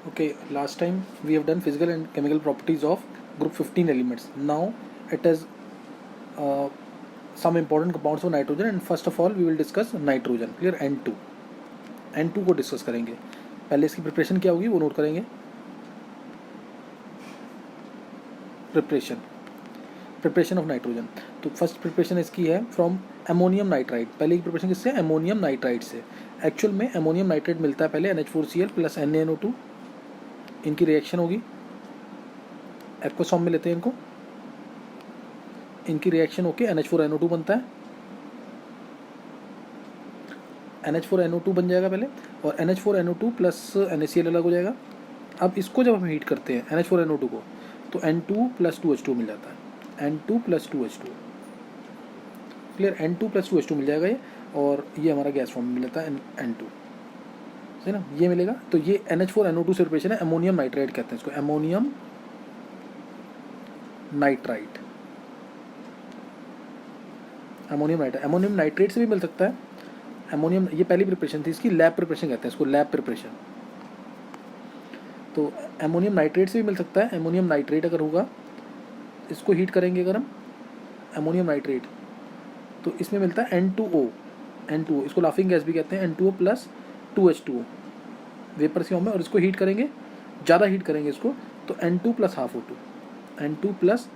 Okay, last time we have done physical and chemical properties of group 15 elements. Now it is uh, some important compounds of nitrogen, and first of all we will discuss nitrogen. Clear? N2. N2 को discuss करेंगे. पहले इसकी preparation क्या होगी वो note करेंगे. Preparation of nitrogen. तो first preparation इसकी है फ्रॉम अमोनियम नाइट्राइड. पहले की प्रिपरेशन किससे? अमोनियम नाइट्राइड से. एक्चुअल में अमोनियम नाइट्राइड मिलता है पहले NH4Cl प्लस NaNO2. इनकी रिएक्शन होगी, एक्वस फॉर्म में लेते हैं इनको. इनकी रिएक्शन होके NH4NO2 बनता है. NH4NO2 बन जाएगा पहले, और NH4NO2 प्लस NaCl अलग हो जाएगा. अब इसको जब हम हीट करते हैं NH4NO2 को, तो N2 प्लस 2H2 मिल जाता है. N2 plus 2H2. Clear? N2 plus 2H2 मिल जाएगा ये, और ये हमारा गैस फॉर्म में मिल जाता है N2. है ना, ये मिलेगा. तो ये NH4NO2 से रिप्रेशन है. अमोनियम नाइट्राइड कहते हैं इसको, अमोनियम नाइट्राइड. अमोनियम नाइट्रेट से भी मिल सकता है. अमोनियम, ये पहली प्रिपरेशन थी इसकी, लैब प्रिपरेशन कहते हैं इसको, लैब प्रिपरेशन. तो अमोनियम नाइट्रेट से भी मिल सकता है. अमोनियम नाइट्रेट अगर होगा, इसको हीट करेंगे अगर हम, अमोनियम नाइट्रेट, तो इसमें मिलता है N2O. इसको लाफिंग गैस भी कहते हैं. N2O प्लस 2H2O वेपर सी फॉर्म में, और इसको हीट करेंगे, ज़्यादा हीट करेंगे इसको, तो N2 plus half O2. N2 plus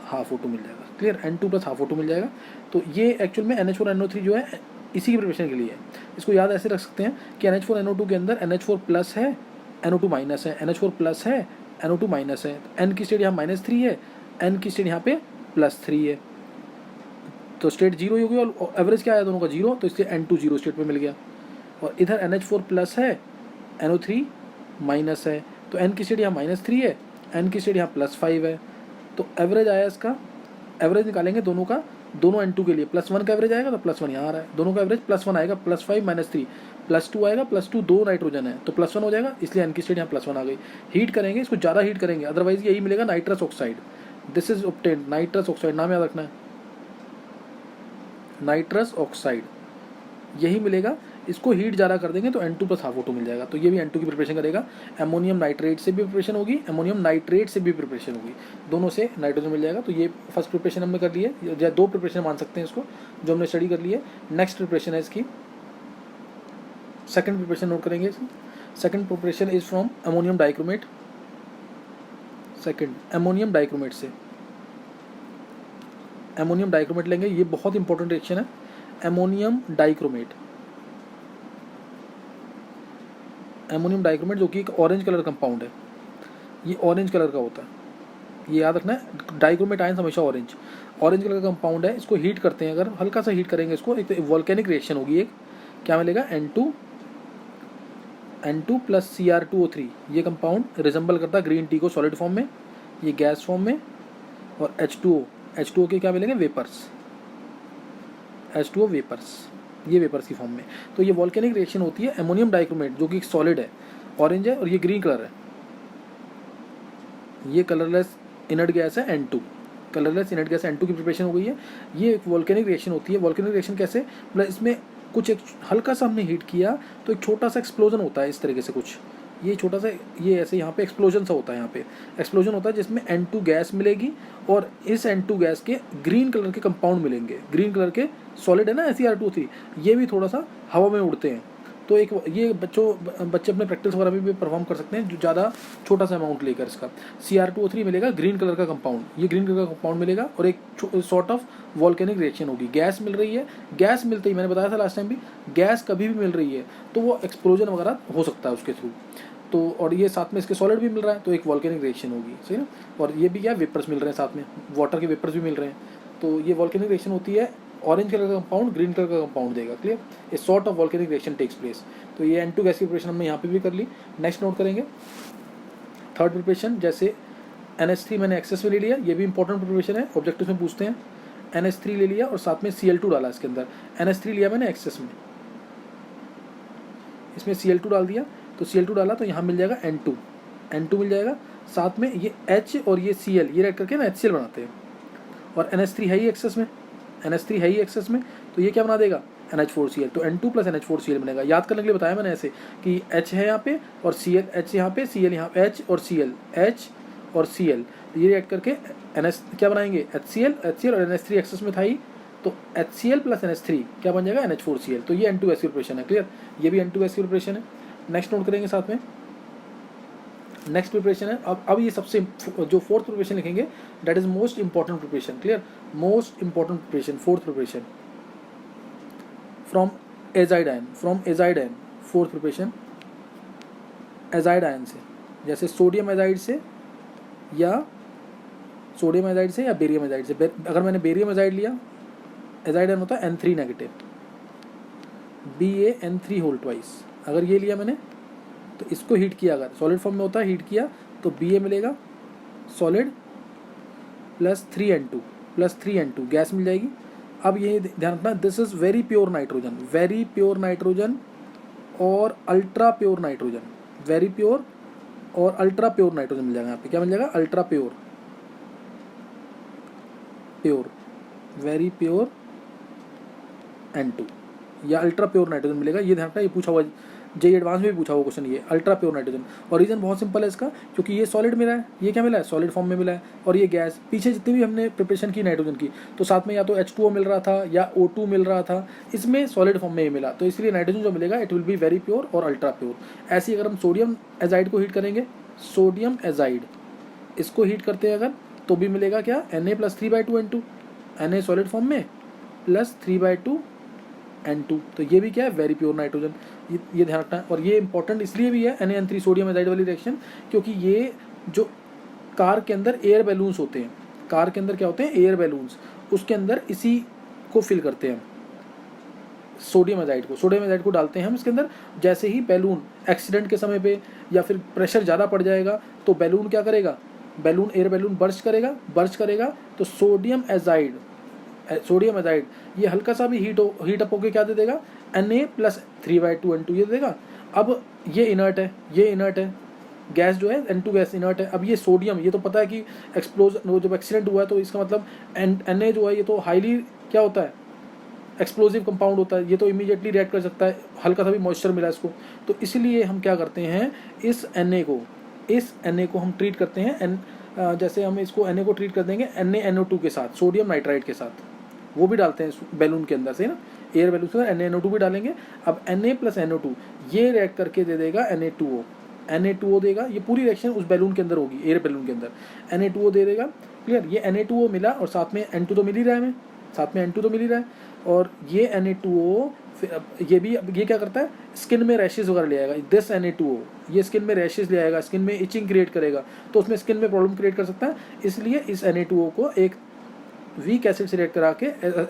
half O2 मिल जाएगा. Clear? N2 plus half O2 मिल जाएगा. तो ये एक्चुअल में NH4NO3 जो है इसी की प्रिपरेशन के लिए है. इसको याद ऐसे रख सकते हैं कि NH4NO2 के अंदर NH4 प्लस है, NO2 माइनस है, NH4 प्लस है, NO2 माइनस है. N की स्टेट यहाँ -3 है, N की स्टेट यहाँ पे +3 है. तो स्टेट जीरो ही होगी, और एवरेज क्या आया दोनों का? 0. तो इसलिए N2 जीरो स्टेट पे मिल गया. और इधर NH4 प्लस है, NO3 माइनस है, तो N की स्टेट यहाँ -3 है, N की स्टेट यहाँ +5 है. तो एवरेज आया इसका, एवरेज निकालेंगे दोनों का, दोनों N2 के लिए +1 का एवरेज आएगा, तो +1 यहाँ आ रहा है. दोनों का एवरेज +1 आएगा, +5 -3 +2 आएगा, +2 दो नाइट्रोजन है तो +1 हो जाएगा, इसलिए N की स्टेट यहाँ +1 आ गई. हीट करेंगे इसको, ज़्यादा हीट करेंगे, अदरवाइज यही मिलेगा nitrous oxide. This is obtained nitrous oxide, नाम याद रखना है, नाइट्रस ऑक्साइड यही मिलेगा. इसको हीट ज़्यादा कर देंगे तो N2 प्लस हाफ O2 मिल जाएगा. तो ये भी N2 की प्रिपरेशन करेगा. अमोनियम नाइट्रेट से भी प्रिपरेशन होगी, अमोनियम नाइट्रेट से भी प्रिपरेशन होगी, दोनों से नाइट्रोजन मिल जाएगा. तो ये फर्स्ट प्रिपरेशन हमने कर ली है, या दो प्रिपरेशन मान सकते हैं इसको, जो हमने स्टडी कर ली है. नेक्स्ट प्रिपरेशन है इसकी सेकंड प्रिपरेशन, नोट करेंगे. Second preparation is from ammonium dichromate. Second ammonium dichromate से अमोनियम डाइक्रोमेट लेंगे. ये बहुत इंपॉर्टेंट रिएक्शन है, अमोनियम डाइक्रोमेट. अमोनियम डाइक्रोमेट जो कि एक ऑरेंज कलर कंपाउंड है, ये ऑरेंज कलर का होता है, ये याद रखना है. डाइक्रोमेट आयंस हमेशा ऑरेंज कलर का कंपाउंड है. इसको हीट करते हैं, अगर हल्का सा हीट करेंगे इसको, एक तो वॉल्केनिक रिएक्शन होगी. एक क्या मिलेगा? N2 plus Cr2O3. ये कंपाउंड रिजेंबल करता है ग्रीन टी को सॉलिड फॉर्म में, ये गैस फॉर्म में. और H2O के क्या मिलेंगे? वेपर्स. H2O वेपर्स, ये वेपर्स की फॉर्म में. तो ये वॉल्केनिक रिएक्शन होती है. अमोनियम डाइक्रोमेट जो कि सॉलिड है, ऑरेंज है, और ये ग्रीन कलर है, ये कलरलेस इनर्ट गैस है N2. Colourless inert gas N2 की प्रिपरेशन हो गई है. ये एक वॉल्केनिक रिएक्शन होती है. वॉल्केनिक रिएक्शन कैसे? मतलब इसमें कुछ एक हल्का सा हमने हीट किया तो एक छोटा सा एक्सप्लोजन होता है, इस तरीके से कुछ, ये छोटा सा, ये ऐसे यहाँ पे एक्सप्लोजन सा होता है, यहाँ पे एक्सप्लोजन होता है जिसमें N2 गैस मिलेगी, और इस N2 गैस के ग्रीन कलर के कंपाउंड मिलेंगे. ग्रीन कलर के सॉलिड है ना Cr2O3, ये भी थोड़ा सा हवा में उड़ते हैं. तो एक ये बच्चे अपने प्रैक्टिस वगैरह में भी परफॉर्म कर सकते हैं, जो ज़्यादा छोटा सा अमाउंट लेकर. इसका Cr2O3 मिलेगा, ग्रीन कलर का कंपाउंड, ये ग्रीन कलर का कंपाउंड मिलेगा, और एक सॉर्ट ऑफ वॉल्केनिक रिएक्शन होगी. गैस मिल रही है, गैस मिलते ही, मैंने बताया था लास्ट टाइम भी, गैस कभी भी मिल रही है तो वो एक्सप्लोजन वगैरह हो सकता है उसके थ्रू. तो और ये साथ में इसके सॉलिड भी मिल रहा है, तो एक वॉल्केनिक रिएक्शन होगी, सही ना. और ये भी क्या, वेपर्स मिल रहे हैं साथ में, वाटर के वेपर्स भी मिल रहे हैं. तो ये वॉल्केनिक रिएक्शन होती है. ऑरेंज कलर का कंपाउंड ग्रीन कलर का कंपाउंड देगा. Clear? A sort of volcanic reaction takes place. तो ये N2 गैस की प्रिपरेशन हमने यहाँ पे भी कर ली. नेक्स्ट नोट करेंगे थर्ड प्रिपरेशन. जैसे NH3 मैंने एक्सेस में ले लिया, ये भी इंपॉर्टेंट प्रिपरेशन है, ऑब्जेक्टिव में पूछते हैं. NH3 ले लिया और साथ में Cl2 डाला इसके अंदर. NH3 लिया मैंने एक्सेस में, इसमें Cl2 डाल दिया, तो Cl2 डाला तो यहाँ मिल जाएगा N2 मिल जाएगा. साथ में ये H और ये Cl, ये रेड करके ना HCl बनाते हैं. और NH3 है ही एक्सेस में, तो ये क्या बना देगा? NH4Cl, तो N2 प्लस NH4Cl बनेगा। याद करने के लिए बताया मैंने ऐसे कि H है यहाँ पे और Cl, H यहाँ पे, Cl यहाँ पे, H और Cl, H और Cl, तो ये रिएक्ट करके NH क्या बनाएंगे, HCl और NH3 एक्सेस में था ही, तो HCl प्लस NH3 क्या बन जाएगा, NH4Cl। तो ये N2S की प्रिपरेशन है, क्लियर, ये भी N2S की प्रिपरेशन है। नेक्स्ट नोट करेंगे साथ में, नेक्स्ट प्रिपरेशन है अब ये सबसे जो फोर्थ प्रिपरेशन लिखेंगे that is most important preparation, clear, most important preparation, fourth preparation from azide ion, fourth preparation azide ion से, जैसे सोडियम एजाइड से या बेरियम एजाइड से। अगर मैंने बेरियम एजाइड लिया, एजाइड आयन होता है N3 negative, BaN3 whole twice. अगर ये लिया मैंने तो इसको हीट किया, अगर सॉलिड फॉर्म में होता है हीट किया तो Ba मिलेगा सॉलिड प्लस 3N2 गैस मिल जाएगी। अब ये ध्यान रखना, this is very pure nitrogen और ultra pure nitrogen, very pure और अल्ट्रा प्योर नाइट्रोजन मिल जाएगा। यहाँ पे क्या मिल जाएगा, ultra pure, very pure N2 या अल्ट्रा प्योर नाइट्रोजन मिलेगा। ये ध्यान रखना, ये पूछा हुआ जेईई एडवांस में भी पूछा हुआ क्वेश्चन, ये अल्ट्रा प्योर नाइट्रोजन। और रीजन बहुत सिंपल है इसका, क्योंकि ये सॉलिड मिला है, ये क्या मिला है, सॉलिड फॉर्म में मिला है, और ये गैस, पीछे जितनी भी हमने प्रिपरेशन की नाइट्रोजन की, तो साथ में या तो H2O मिल रहा था या O2 मिल रहा था, इसमें सॉलिड फॉर्म में ही मिला, तो इसलिए नाइट्रोजन जो मिलेगा it will be very pure और अल्ट्रा प्योर। ऐसे ही अगर हम सोडियम एजाइड को हीट करेंगे, सोडियम एजाइड इसको हीट करते हैं अगर, तो भी मिलेगा क्या, Na plus 3/2N2, Na solid form में प्लस 3/2N2, तो ये भी क्या है, वेरी प्योर नाइट्रोजन। ये ध्यान रखना है। और ये इंपॉर्टेंट इसलिए भी है Na3 सोडियम एजाइड वाली रिएक्शन, क्योंकि ये जो कार के अंदर एयर बैलून्स होते हैं, कार के अंदर क्या होते हैं, एयर बैलून्स, उसके अंदर इसी को फिल करते हैं, सोडियम एजाइड को डालते हैं हम इसके अंदर। जैसे ही बैलून एक्सीडेंट के समय पे या फिर प्रेशर ज़्यादा पड़ जाएगा तो बैलून क्या करेगा, एयर बैलून बर्स्ट करेगा, तो सोडियम एजाइड ये हल्का सा भी हीट अप होकर क्या दे देगा, Na प्लस 3/2N2 ये देगा। अब ये इनर्ट है, गैस जो है N2 गैस इनर्ट है। अब ये सोडियम, ये तो पता है कि एक्सप्लोजन जब एक्सीडेंट हुआ है तो इसका मतलब Na जो है ये तो हाईली क्या होता है, एक्सप्लोजिव कंपाउंड होता है, ये तो इमीडिएटली रिएक्ट कर सकता है, हल्का सा भी मॉइस्चर मिला इसको, तो इसलिए हम क्या करते हैं, इस Na को हम ट्रीट करते हैं, जैसे हम इसको Na को ट्रीट कर देंगे NaNO2 के साथ, सोडियम नाइट्राइड के साथ, वो भी डालते हैं बैलून के अंदर से ना, एयर बैलून से NaNO2 भी डालेंगे। अब Na प्लस NO2 ये रिएक्ट करके दे देगा Na2O देगा। ये पूरी रिएक्शन उस बैलून के अंदर होगी, एयर बैलून के अंदर Na2O दे देगा, क्लियर। ये Na2O मिला और साथ में N2 तो मिल ही रहा है हमें, और ये Na2O ये क्या करता है, स्किन में रैशेज वगैरह ले आएगा। दिस Na2O ये स्किन में रैशेज ले आएगा, स्किन में इचिंग क्रिएट करेगा, तो उसमें स्किन में प्रॉब्लम क्रिएट कर सकता है। इसलिए इस Na2O को एक वीक एसिड से रिएक्ट करा के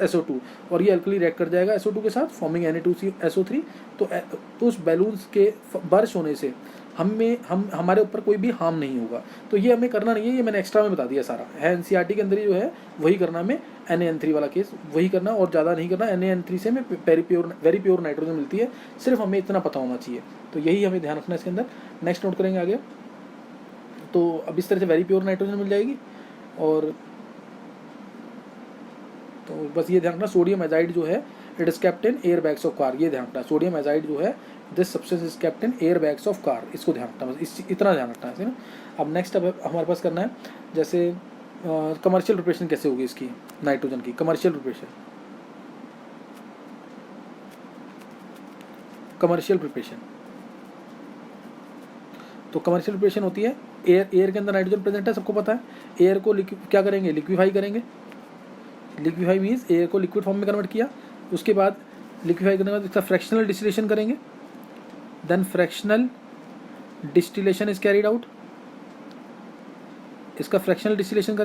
SO2, और ये अल्कली रिएक्ट कर जाएगा SO2 के साथ, फॉर्मिंग Na2SO3। तो उस बैलून्स के बर्स्ट होने से हमारे ऊपर कोई भी हार्म नहीं होगा। तो ये हमें करना नहीं है, ये मैंने एक्स्ट्रा में बता दिया सारा है, NCERT के अंदर ही जो है वही करना, हमें NaN3 वाला केस वही करना और ज़्यादा नहीं करना। NaN3 से हमें वेरी प्योर नाइट्रोजन मिलती है, सिर्फ हमें इतना पता होना चाहिए, तो यही हमें ध्यान रखना है इसके अंदर। नेक्स्ट नोट करेंगे आगे, तो अब इस तरह से वेरी प्योर नाइट्रोजन मिल जाएगी। और तो बस ये ध्यान रखना, सोडियम एजाइड जो है it is kept in air bags of car, ये ध्यान रखना, सोडियम एजाइड जो है this substance is kept in air bags of car, इसको ध्यान रखना, बस इतना ध्यान रखना है ना। अब नेक्स्ट अब हमारे पास करना है, जैसे कमर्शियल प्रिपरेशन कैसे होगी इसकी, नाइट्रोजन की कमर्शियल प्रिपरेशन। तो कमर्शियल प्रिपरेशन होती है, एयर के अंदर नाइट्रोजन प्रेजेंट है, सबको पता है। एयर को क्या करेंगे, लिक्विफाई करेंगे। लिक्विफाई मीन्स एयर को लिक्विड फॉर्म में कन्वर्ट किया, उसके बाद लिक्विफाई करने के बाद इसका फ्रैक्शनल डिस्टिलेशन करेंगे, then fractional distillation is carried out. इसका फ्रैक्शनल डिस्टिलेशन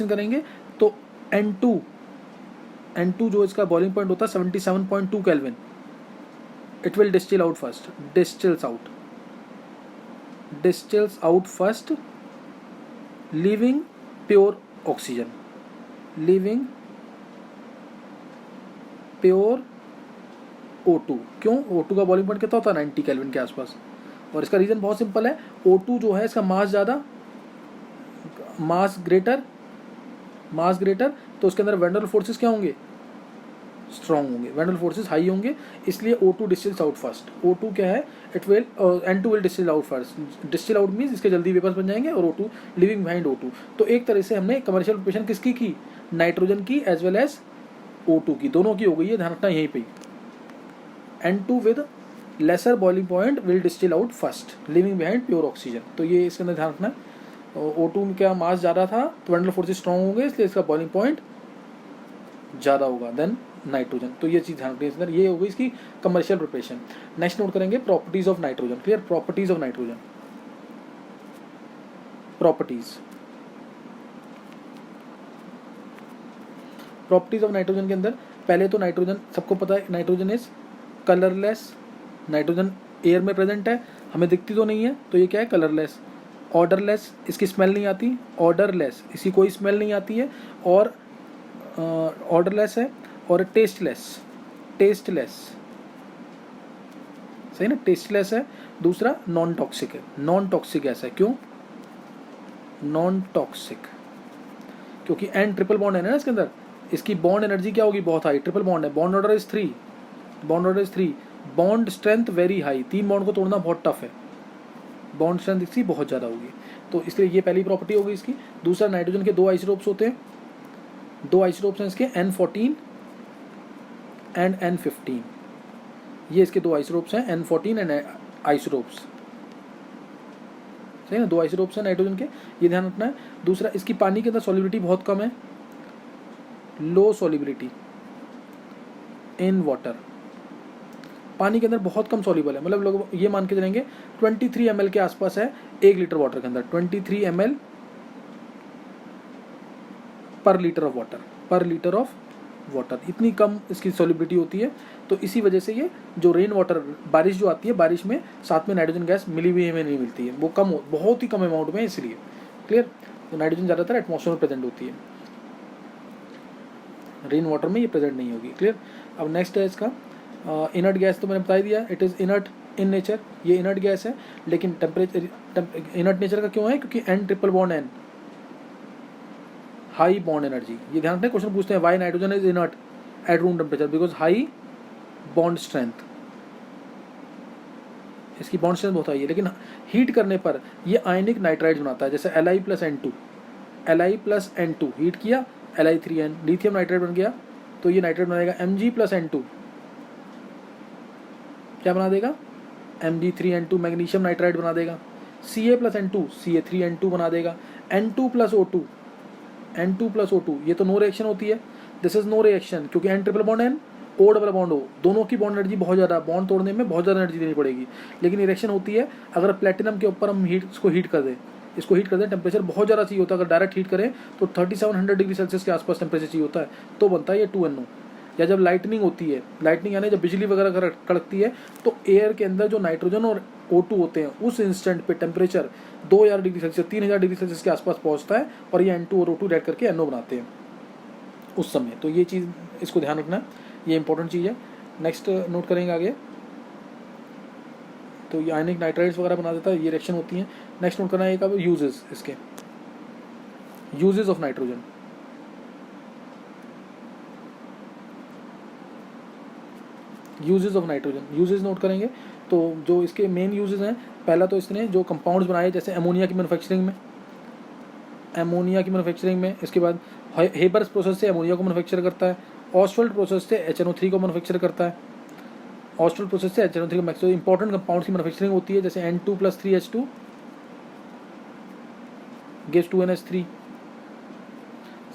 करेंगे तो N2 जो इसका बॉइलिंग पॉइंट होता है 77.2 kelvin, it will distil out first, distils out first, leaving pure oxygen, pure O2। क्यों, O2 का बॉइलिंग पॉइंट कितना होता है 90 केल्विन के आसपास, और इसका रीज़न बहुत सिंपल है, O2 जो है इसका मास ज़्यादा, मास ग्रेटर, तो उसके अंदर वैन डेर वाल्स फोर्सेस क्या होंगे, स्ट्रॉन्ग होंगे, van der Waals forces high होंगे, इसलिए O2 distils out first. O2 क्या है, it will N2 will distil out first. Distil out means इसके जल्दी वेपर्स बन जाएंगे और O2 लिविंग बिहाइंड O2। तो एक तरह से हमने कमर्शियल प्रिपरेशन किसकी की, नाइट्रोजन की एज वेल एज O2 की, दोनों की हो गई है, ध्यान रखना यहीं पे। N2 with lesser boiling point will distil out first, leaving behind pure oxygen. तो ये इसके अंदर ध्यान रखना। O2 में क्या मास ज़्यादा था तो वैन डेर फोर्सेस स्ट्रॉन्ग होंगे, इसलिए इसका बॉइलिंग पॉइंट ज़्यादा होगा देन नाइट्रोजन। तो ये चीज़ ध्यान रखनी है इसके अंदर। ये हो गई इसकी कमर्शियल प्रिपरेशन। नेक्स्ट नोट करेंगे properties of nitrogen. Clear, properties of nitrogen. Properties of nitrogen के अंदर पहले तो नाइट्रोजन सबको पता है, nitrogen is colourless. Nitrogen air में प्रेजेंट है, हमें दिखती तो नहीं है, तो ये क्या है, कलरलेस। ऑर्डरलेस, इसकी स्मेल नहीं आती, ऑर्डरलेस, इसकी कोई स्मेल नहीं आती है, और ऑर्डरलेस है, और टेस्टलेस, सही ना, टेस्टलेस है। दूसरा नॉन टॉक्सिक है, नॉन टॉक्सिक गैस है। क्यों नॉन टॉक्सिक, क्योंकि एन ट्रिपल बॉन्ड है ना इसके अंदर, इसकी बॉन्ड एनर्जी क्या होगी, बहुत हाई, ट्रिपल बॉन्ड है, bond order is 3, bond strength very high, 3 bond को तोड़ना बहुत टफ है, बॉन्ड स्ट्रेंथ इसकी बहुत ज़्यादा होगी। तो इसलिए ये पहली प्रॉपर्टी होगी इसकी। दूसरा, नाइट्रोजन के 2 आइसोटोप्स होते हैं, 2 आइसोटोप्स हैं इसके, N14 एंड N15। ये इसके 2 आइसोटोप्स हैं, N14 एंड आइसोटोप्स, सही ना, 2 आइसोटोप्स हैं नाइट्रोजन के, ये ध्यान रखना है। दूसरा, इसकी पानी के अंदर सॉल्युबिलिटी बहुत कम है, लो सॉल्युबिलिटी इन वाटर, पानी के अंदर बहुत कम सॉल्युबल है, मतलब लोग ये मान के चलेंगे 23 ml के आसपास है 1 लीटर वाटर के अंदर, 23 ml पर लीटर ऑफ वाटर, इतनी कम इसकी सॉल्युबिलिटी होती है। तो इसी वजह से ये जो रेन वाटर, बारिश जो आती है, बारिश में साथ में नाइट्रोजन गैस मिली हुई हमें नहीं मिलती है, वो कम, बहुत ही कम अमाउंट में, इसलिए। क्लियर, तो नाइट्रोजन ज़्यादातर एटमॉस्फेयर में प्रेजेंट होती है, रेन वाटर में ये प्रेजेंट नहीं होगी। क्लियर। अब नेक्स्ट है इसका इनर्ट गैस, तो मैंने बता दिया, it is inert in nature, ये इनर्ट गैस है, लेकिन टेम्परेचर इनर्ट नेचर का क्यों है, क्योंकि N triple bond N, high bond energy. ये ध्यान रखना, क्वेश्चन पूछते हैं why nitrogen is inert at room temperature, because high bond strength, इसकी बॉन्ड स्ट्रेंथ बहुत हाई है, लेकिन हीट करने पर ये आयनिक नाइट्राइड बनाता है, जैसे Li प्लस N2 हीट किया, Li3N, लिथियम नाइट्राइड बन गया, तो ये नाइट्राइड बनाएगा Mg प्लस N2, क्या बना देगा, Mg3N2, मैग्नीशियम नाइट्राइड बना देगा। Ca प्लस N2, Ca3N2 बना देगा। N2 प्लस O2, ये तो नो रिएक्शन होती है, दिस इज नो रिएक्शन, क्योंकि N triple bond N, O double bond O, दोनों की बॉन्ड एनर्जी बहुत ज़्यादा, बॉन्ड तोड़ने में बहुत ज़्यादा एनर्जी देनी पड़ेगी, लेकिन रिएक्शन होती है अगर प्लेटिनम के ऊपर हम इसको हीट कर दें, टेम्परेचर बहुत ज़्यादा चाहिए होता है, अगर डायरेक्ट हीट करें तो 3700 डिग्री सेल्सियस के आसपास टेम्परेचर चाहिए होता है, तो बनता है ये 2NO। या जब लाइटनिंग होती है, लाइटनिंग यानी जब बिजली वगैरह कड़कती है, तो एयर के अंदर जो नाइट्रोजन और O2 होते हैं, उस इंस्टेंट पे temperature 2000 degree Celsius 3000 degree Celsius के आसपास पहुंचता है, और ये N2 और O2 ऐड करके NO बनाते हैं उस समय। तो ये चीज़ इसको ध्यान रखना, ये इंपॉर्टेंट चीज़ है। नेक्स्ट नोट करेंगे आगे, तो ये आयनिक नाइट्राइड्स वगैरह बना देता है, ये रिएक्शन होती हैं। नेक्स्ट नोट करना है एक अब यूजेस, इसके uses of nitrogen. Uses of nitrogen, uses note करेंगे, तो जो इसके मेन यूजेस हैं, पहला तो इसने जो कंपाउंड्स बनाए, जैसे अमोनिया की मैन्युफैक्चरिंग में, इसके बाद हेबर्स प्रोसेस से अमोनिया को मैन्युफैक्चर करता है, ऑस्वाल्ड प्रोसेस से HNO3 को मैन्युफैक्चर करता है, ऑस्वाल्ड प्रोसेस से HNO3 को मैक्सिमम इंपॉर्टेंट कंपाउंड्स की मैन्युफैक्चरिंग होती है, जैसे N2 + 3H2 gives 2NH3,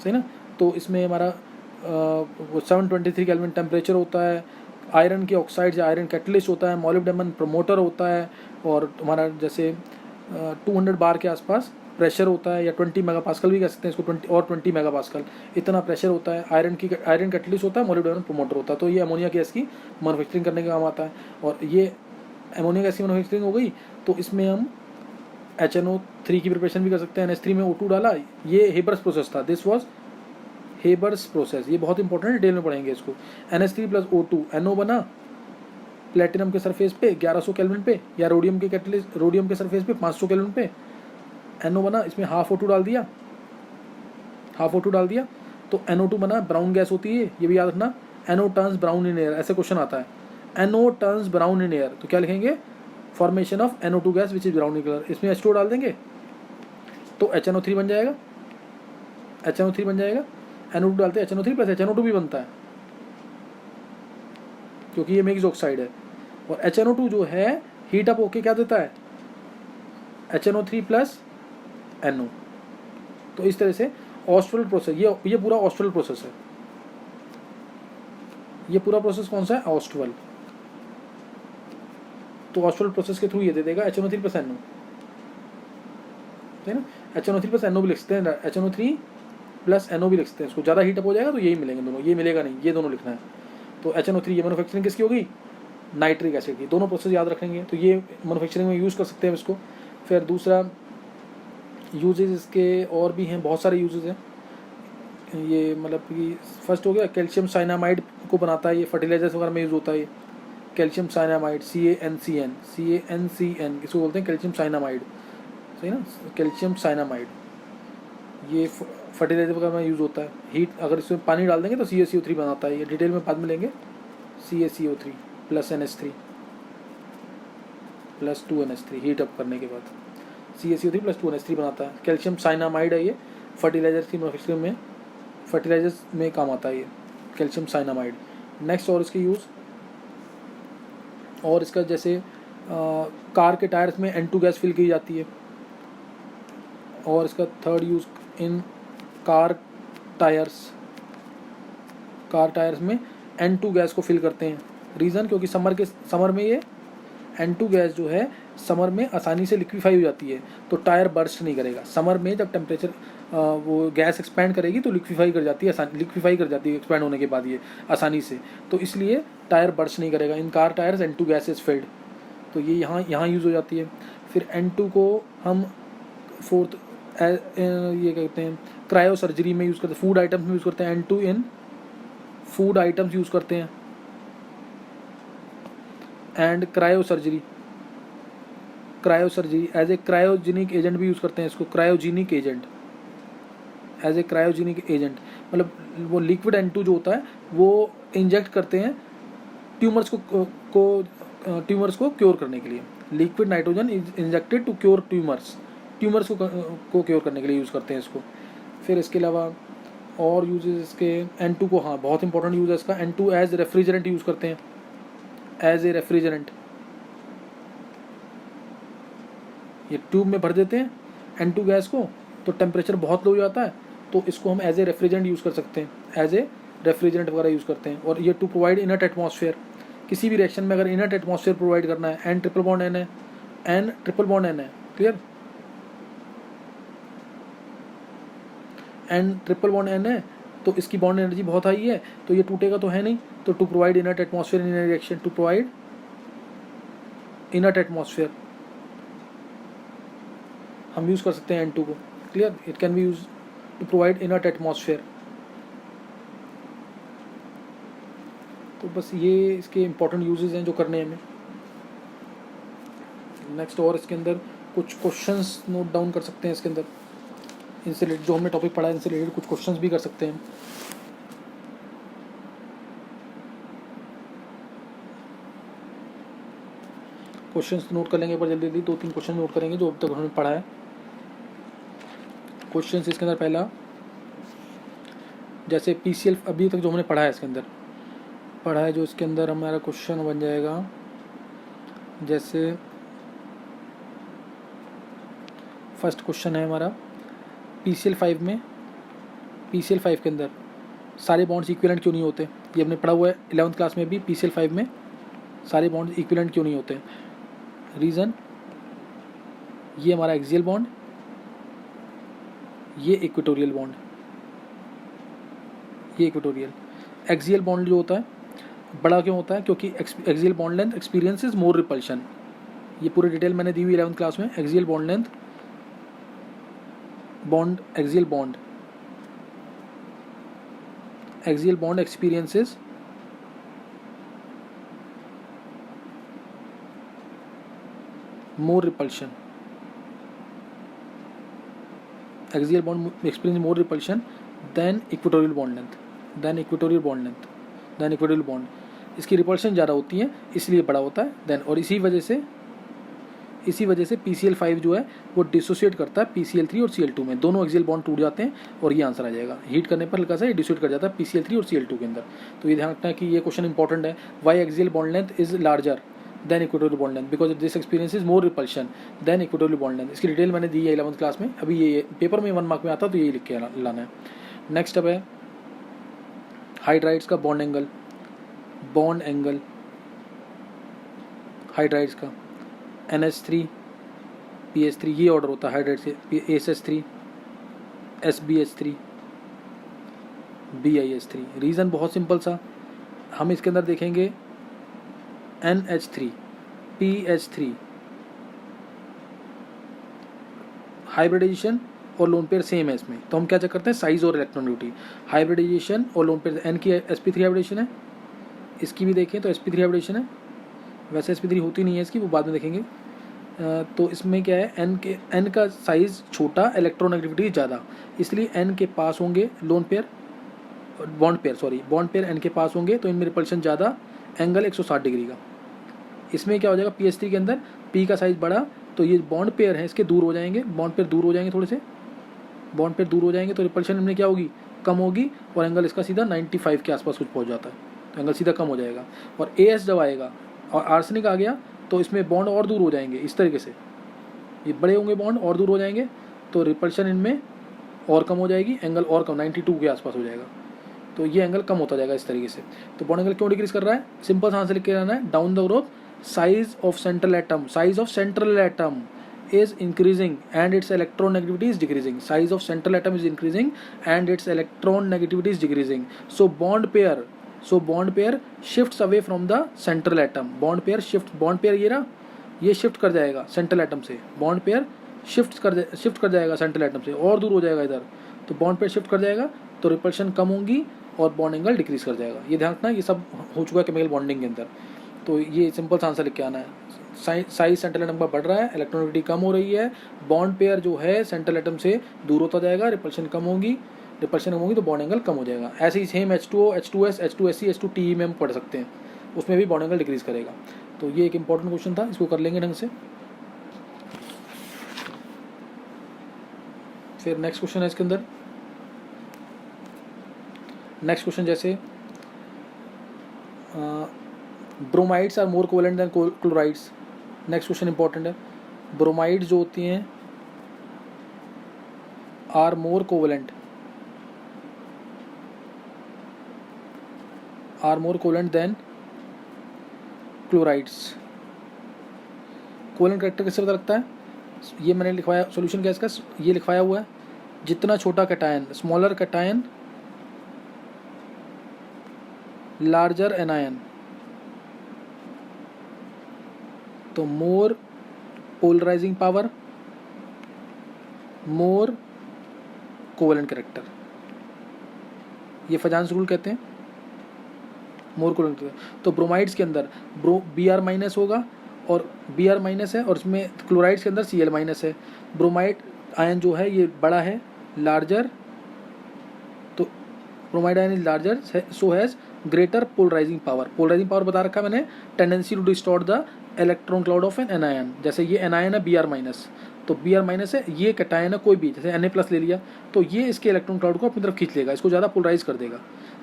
सही ना। तो इसमें हमारा 723 केल्विन टेम्परेचर होता है, आयरन के ऑक्साइड या आयरन कैटलिस्ट होता है, मॉलिब्डेनम प्रमोटर होता है, और हमारा जैसे 200 बार के आसपास प्रेशर होता है, या 20 मेगापास्कल भी कह सकते हैं इसको, 20 मेगापास्कल इतना प्रेशर होता है। आयरन कैटलिस्ट होता है, मॉलिब्डेनम प्रमोटर होता है। तो ये अमोनिया गैस की मैन्युफैक्चरिंग करने का काम आता है। और ये अमोनिया गैस की मैन्युफैक्चरिंग हो गई, तो इसमें हम HNO3 की प्रिपरेशन भी कर सकते हैं। NH3 में O2 डाला, ये हेबर्स प्रोसेस था, दिस वॉज हेबर्स प्रोसेस, ये बहुत इंपॉर्टेंट है, डिटेल में पढ़ेंगे इसको। NH3 + O2, NO बना प्लेटिनम के सरफेस पे 1100 केल्विन पे, या रोडियम के सरफेस पे 500 केल्विन पे NO बना, इसमें हाफ O2 डाल दिया, तो NO2 बना, ब्राउन गैस होती है, ये भी याद रखना, NO turns brown in air, ऐसे क्वेश्चन आता है, NO turns brown in air, तो क्या लिखेंगे, formation of NO2 gas which is brown in colour. इसमें H2O डाल देंगे तो HNO3 बन जाएगा, HNO3 बन जाएगा, NO2 डालते हैं HNO3 प्लस HNO2 भी बनता है क्योंकि ये मिक्स ऑक्साइड है। और HNO2 जो है हीट अप होके क्या देता है, HNO3 प्लस NO। तो इस तरह से ऑस्ट्रल प्रोसेस, ये पूरा ऑस्ट्रल प्रोसेस है, ये पूरा प्रोसेस कौन सा है, ऑस्ट्रल। तो ऑस्ट्रल प्रोसेस के थ्रू ये दे देगा HNO3 प्लस NO, है ना, HNO3 प्लस NO भी लिख सकते हैं, HNO3 प्लस NO भी लिख सकते हैं, इसको ज़्यादा हीटअप हो जाएगा तो यही मिलेंगे दोनों, ये मिलेगा नहीं, ये दोनों लिखना है। तो HNO3 ये मैन्युफैक्चरिंग किसकी होगी, नाइट्रिक एसिड की, दोनों प्रोसेस याद रखेंगे, तो ये मैन्युफैक्चरिंग में यूज़ कर सकते हैं इसको। फिर दूसरा यूजेज इसके और भी हैं, बहुत सारे यूजेज हैं, ये मतलब कि फर्स्ट हो गया कैल्शियम साइनामाइड को बनाता है, ये फर्टिलाइजर्स वगैरह में यूज़ होता है, ये कैल्शियम साइनामाइड CaNCN इसको बोलते हैं कैल्शियम साइनामाइड, सही ना, कैल्शियम साइनामाइड, ये फर्टिलाइजर वगैरह में यूज़ होता है। हीट अगर इसमें पानी डाल देंगे तो CaCO3 बनाता है, ये डिटेल में बाद में लेंगे, CaCO3 plus NH3 plus 2NH3 heat up करने के बाद CaCO3 प्लस 2NH3 बनाता है। कैल्शियम साइनामाइड है, ये फर्टिलाइजर्स की मैन्युफैक्चरिंग में, फर्टिलाइजर्स में काम आता है ये कैल्शियम साइनामाइड। नेक्स्ट और इसके यूज़, और इसका जैसे कार के टायर्स में N2 गैस फिल की जाती है, और इसका third use in car tyres में N2 गैस को फिल करते हैं। रीज़न क्योंकि समर में ये N2 गैस जो है समर में आसानी से लिक्विफाई हो जाती है, तो टायर बर्स्ट नहीं करेगा। समर में जब टेम्परेचर वो गैस एक्सपैंड करेगी तो लिक्विफाई कर जाती है एक्सपैंड होने के बाद ये आसानी से, तो इसलिए टायर बर्स्ट नहीं करेगा। इन car tyres N2 gas is filled, तो ये यहाँ यूज़ हो जाती है। फिर N2 को हम फोर्थ ये कहते हैं क्रायो सर्जरी में यूज़ करते हैं, फूड आइटम्स में यूज़ करते हैं, N2 इन फूड आइटम्स यूज़ करते हैं। And cryo surgery as a cryogenic agent भी यूज़ करते हैं इसको, cryogenic agent, as a cryogenic agent, मतलब वो लिक्विड N2 जो होता है वो इंजेक्ट करते हैं ट्यूमर्स को क्योर करने के लिए। Liquid nitrogen is injected to cure tumours को क्योर करने के लिए यूज़ करते हैं इसको। फिर इसके अलावा और यूजेस इसके N2 को, हाँ बहुत इंपॉर्टेंट यूज़ है इसका, N2 एज रेफ्रिजरेंट यूज़ करते हैं, एज ए रेफ्रिजरेंट। ये ट्यूब में भर देते हैं N2 गैस को, तो टेम्परेचर बहुत लो हो जाता है, तो इसको हम एज ए रेफ्रिजरेंट यूज़ कर सकते हैं, एज ए रेफ्रिजरेंट वगैरह यूज़ करते हैं। और ये टू प्रोवाइड इनर्ट एटमॉस्फेयर, किसी भी रिएक्शन में अगर इनर्ट एटमॉस्फेयर प्रोवाइड करना है, N ट्रिपल बॉन्ड N है, clear, N triple bond N है, तो इसकी बॉन्ड एनर्जी बहुत हाई है, तो ये टूटेगा तो है नहीं, तो to provide inert atmosphere in reaction, to provide inert atmosphere हम यूज़ कर सकते हैं N2 को, clear, it can be use to provide inert atmosphere. तो बस ये इसके इंपॉर्टेंट यूजेस हैं जो करने हैं हमें। नेक्स्ट और इसके अंदर कुछ क्वेश्चंस नोट डाउन कर सकते हैं, इसके अंदर इनसे रिलेटेड जो हमने टॉपिक पढ़ा है इनसे रिलेटेड कुछ क्वेश्चंस भी कर सकते हैं। क्वेश्चंस नोट कर लेंगे पर जल्दी जल्दी, 2-3 क्वेश्चन नोट करेंगे जो अब तक हमने पढ़ा है। क्वेश्चंस इसके अंदर पहला, जैसे PCL अभी तक जो हमने पढ़ा है इसके अंदर पढ़ा है, जो इसके अंदर हमारा क्वेश्चन बन जाएगा, जैसे फर्स्ट क्वेश्चन है हमारा PCL 5 में, PCL 5 के अंदर सारे बॉन्ड्स इक्विवेलेंट क्यों नहीं होते। ये हमने पढ़ा हुआ है 11th क्लास में भी, PCL 5 में सारे बॉन्ड्स इक्विवेलेंट क्यों नहीं होते। रीज़न, ये हमारा एक्सियल बॉन्ड, ये इक्वेटोरियल बॉन्ड, ये इक्वेटोरियल। एक्सियल बॉन्ड जो होता है बड़ा क्यों होता है, क्योंकि axial bond length experiences more repulsion, ये पूरी डिटेल मैंने दी हुई 11th क्लास में। Axial bond length axial bond experiences more repulsion, axial bond experience more repulsion than equatorial bond length, than equatorial bond, इसकी रिपल्शन ज़्यादा होती है इसलिए बड़ा होता है देन, और इसी वजह से PCl5 जो है वो डिसोसिएट करता है PCl3 और Cl2 में, दोनों एक्सियल बॉन्ड टूट जाते हैं और ये आंसर आ जाएगा। हीट करने पर हल्का सा ये डिसोसिएट कर जाता है PCl3 और Cl2 के अंदर। तो ये ध्यान रखना है कि ये क्वेश्चन इंपॉर्टेंट है। Why axial bond length is larger than equatorial bond length, because this experience is more repulsion than equatorial bond length. इसकी डिटेल मैंने दी है 11th क्लास में, अभी ये पेपर में 1 मार्क में आता तो यही लिख के लाना है। नेक्स्ट अब है हाइड्राइड्स का बॉन्ड एंगल हाइड्राइड्स का NH3 PH3 ये ऑर्डर होता है हाइड्राइड से, ASH3 SBH3 BiH3। रीज़न बहुत सिंपल सा, हम इसके अंदर देखेंगे NH3 PH3 हाइब्रिडाइजेशन और लोन पेयर सेम है इसमें, तो हम क्या चेक करते हैं साइज और इलेक्ट्रॉनिटी। हाइब्रिडाइजेशन और लोन पेयर, N की sp3 हाइब्रिडेशन है, इसकी भी देखें तो sp3 हाइब्रिडेशन है, वैसे sp3 होती नहीं है इसकी, वो बाद में देखेंगे। तो इसमें क्या है N का साइज़ छोटा, इलेक्ट्रोनेगेटिविटी ज़्यादा, इसलिए N के पास होंगे lone pair bond pair N के पास होंगे तो इनमें रिपल्शन ज़्यादा, एंगल 160 डिग्री का। इसमें क्या हो जाएगा PH3 के अंदर P का साइज़ बड़ा, तो ये बॉन्ड पेयर हैं इसके दूर हो जाएंगे, बॉन्ड पेयर दूर हो जाएंगे, थोड़े से बॉन्ड पेयर दूर हो जाएंगे तो रिपल्शन इनमें क्या होगी, कम होगी, और एंगल इसका सीधा 95 के आसपास कुछ पहुंच जाता है, तो एंगल सीधा कम हो जाएगा। और AS जब आएगा और आर्सेनिक आ गया तो इसमें बॉन्ड और दूर हो जाएंगे, इस तरीके से ये बड़े होंगे बॉन्ड और दूर हो जाएंगे, तो रिपल्शन इनमें और कम हो जाएगी, एंगल और कम 92 के आसपास हो जाएगा, तो ये एंगल कम होता जाएगा इस तरीके से। तो बॉन्ड एंगल क्यों डिक्रीज कर रहा है, सिंपल सा आंसर लिख के रहना है, down the growth size of central atom is increasing and its electron negativity is decreasing. Size of central atom is increasing and its electron negativity is decreasing. So bond pair shifts away from the central atom. bond pair ये ना, ये shift कर जाएगा central atom से, bond pair shift कर जाएगा central atom से और दूर हो जाएगा इधर, तो बॉन्ड पेयर शिफ्ट कर जाएगा तो रिपल्शन कम होगी और बॉन्ड एंगल डिक्रीज कर जाएगा। ये ध्यान रखना, ये सब हो चुका है केमिकल बॉन्डिंग के अंदर। तो ये सिंपल सा आंसर लिख के आना है, साइज सेंट्रल एटम का बढ़ रहा है, इलेक्ट्रॉनिटी कम हो रही है, बॉन्ड पेयर जो है सेंट्रल एटम से दूर होता जाएगा, रिपल्शन कम होगी तो बॉन्ड एंगल कम हो जाएगा। ऐसे ही same H2O, H2S, H2SC, H2TE में हम पढ़ सकते हैं, उसमें भी बॉन्ड एंगल डिक्रीज करेगा। तो ये एक इंपॉर्टेंट क्वेश्चन था, इसको कर लेंगे ढंग से। फिर नेक्स्ट क्वेश्चन है इसके अंदर, नेक्स्ट क्वेश्चन जैसे bromides are more covalent than chlorides. Next question important है, ब्रोमाइड्स जो होती हैं are more covalent than chlorides. Covalent character किससे पता लगता है, ये मैंने लिखवाया, सॉल्यूशन क्या है इसका, ये लिखवाया हुआ है, जितना छोटा cation, smaller cation larger anion, तो मोर पोलराइजिंग पावर, मोर कोवेलेंट कैरेक्टर, ये फजान्स रूल कहते हैं, मोर कोवेलेंट। तो ब्रोमाइड्स के अंदर Br माइनस होगा और Br माइनस है, और इसमें क्लोराइड्स के अंदर Cl माइनस है। ब्रोमाइड आयन जो है ये बड़ा है, लार्जर, तो bromide ion is larger, so has greater polarising power बता रखा है मैंने, tendency to distort the electron cloud of an anion. जैसे ये एनायन है Br माइनस, तो Br माइनस है, ये कैटायन है कोई भी, जैसे Na प्लस ले लिया, तो ये इसके इलेक्ट्रॉन क्लाउड को अपनी तरफ खींच लेगा, इसको ज़्यादा पोलराइज कर देगा।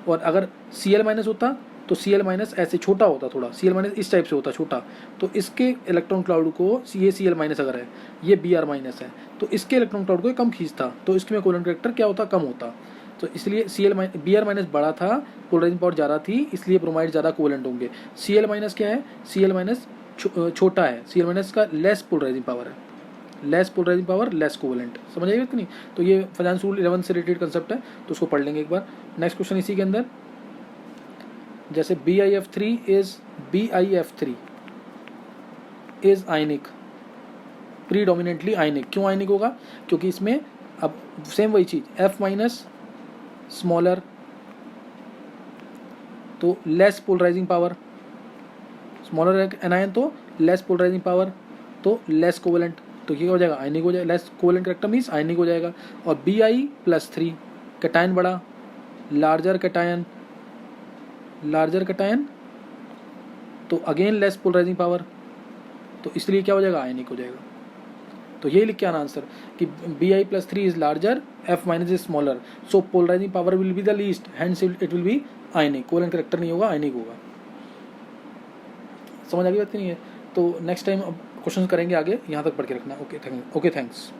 और अगर Cl माइनस होता तो Cl माइनस ऐसे छोटा होता, थोड़ा Cl माइनस इस टाइप से होता छोटा, तो इसके इलेक्ट्रॉन क्लाउड को, ये Cl माइनस अगर है, ये Br माइनस है, तो इसके इलेक्ट्रॉन क्लाउड को कम खींचता, तो इसके में कोवेलेंट कैरेक्टर क्या होता, कम होता। तो इसलिए Br माइनस बड़ा था, पोलराइजिंग पावर ज़्यादा थी, इसलिए ब्रोमाइड ज़्यादा कोवेलेंट होंगे। Cl माइनस क्या है, Cl माइनस छोटा है, Cl माइनस का लेस पोलराइजिंग पावर है, लेस कोवेलेंट, समझ आएगा कि नहीं। तो ये फजान्स रूल 11 से रिलेटेड कंसेप्ट है, तो उसको पढ़ लेंगे एक बार। नेक्स्ट क्वेश्चन इसी के अंदर, जैसे BiF3 इज आयनिक, प्रीडोमिनेंटली आयनिक। क्यों आयनिक होगा, क्योंकि इसमें अब सेम वही चीज, F माइनस स्मॉलर, तो less polarising power, smaller anion तो लेस पोलराइजिंग पावर, तो लेस कोवेलेंट, तो ये हो जाएगा आयनिक हो जाएगा, less covalent character means ionic हो जाएगा। और Bi+3 कैटायन बड़ा, लार्जर कैटायन लार्जर कटायन, तो अगेन लेस पोलराइजिंग पावर, तो इसलिए क्या हो जाएगा, आयनिक हो जाएगा। तो ये लिख के आना आंसर कि Bi+3 is larger, F- is smaller, so polarising power will be the least, hence it will be ionic. Colon character नहीं होगा, आयनिक होगा। समझ आ गई बात नहीं है? तो नेक्स्ट टाइम अब क्वेश्चन करेंगे आगे, यहाँ तक पढ़ के रखना। Okay thanks.